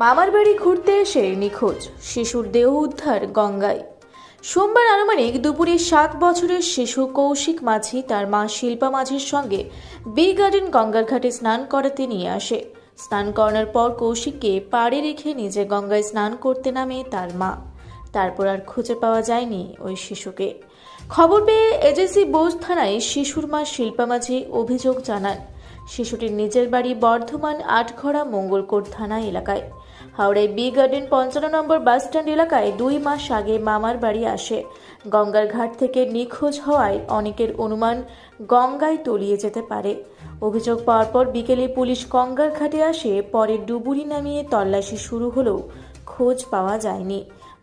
মামার বাড়ি ঘুরতে এসে নিখোঁজ শিশুর দেহ উদ্ধার গঙ্গায়। সোমবার আনুমানিক দুপুরে 7 বছরের শিশু কৌশিক মাঝি তার মা শিল্পা মাঝির সঙ্গে বি গার্ডেন গঙ্গার ঘাটে স্নান করাতে নিয়ে আসে। স্নান করানোর পর কৌশিককে পাড়ে রেখে নিজে গঙ্গায় স্নান করতে নামে তার মা। তারপর আর খুঁজে পাওয়া যায়নি ওই শিশুকে। খবর পেয়ে এজেসি বোস থানায় শিশুর মা শিল্পা মাঝি অভিযোগ জানান। শিশুটির নিজের বাড়ি বর্ধমান আটঘরা মঙ্গলকোট থানা এলাকায়। হাওড়ায় বি গার্ডেন 55 নম্বর বাস স্ট্যান্ড এলাকায় 2 মাস আগে মামার বাড়ি আসে। গঙ্গার ঘাট থেকে নিখোঁজ হওয়ায় অনেকের অনুমান গঙ্গায় তলিয়ে যেতে পারে। অভিযোগ পাওয়ার পর বিকেলে পুলিশ গঙ্গার ঘাটে আসে। পরে ডুবুরি নামিয়ে তল্লাশি শুরু হলেও খোঁজ পাওয়া যায়নি।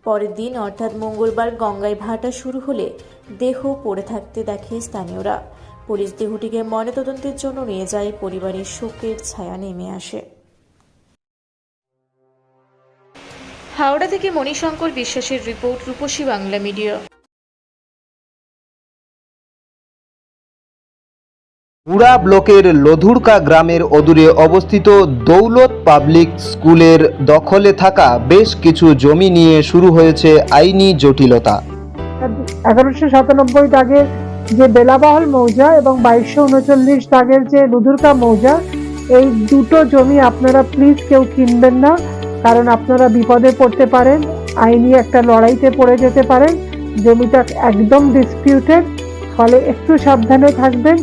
পরের দিন অর্থাৎ মঙ্গলবার গঙ্গায় ভাটা শুরু হলে দেহ পড়ে থাকতে দেখে স্থানীয়রা। পুলিশ দেহটিকে ময়নাতদন্তের জন্য নিয়ে যায়। পরিবারের শোকের ছায়া নেমে আসে। হাওড়া থেকে মণিশঙ্কর বিশ্বাসের রিপোর্ট, রূপসী বাংলা মিডিয়া। মুড়া ব্লকের লধুরকা গ্রামের অদূরে অবস্থিত দৌলত পাবলিক স্কুলের দখলে থাকা বেশ কিছু জমি নিয়ে শুরু হয়েছে আইনি জটিলতা। 1197 দাগের যে বেলাবহল মৌজা এবং 2239 দাগের যে লুধুরকা মৌজা, এই দুটো জমি আপনারা প্লিজ কেউ কিনবেন না, কারণ আপনারা বিপদে পড়তে পারেন, আইনি একটা লড়াইতে পড়ে যেতে পারেন। জমিটা একদম ডিসপিউটেড, ফলে একটু সাবধানে থাকবেন।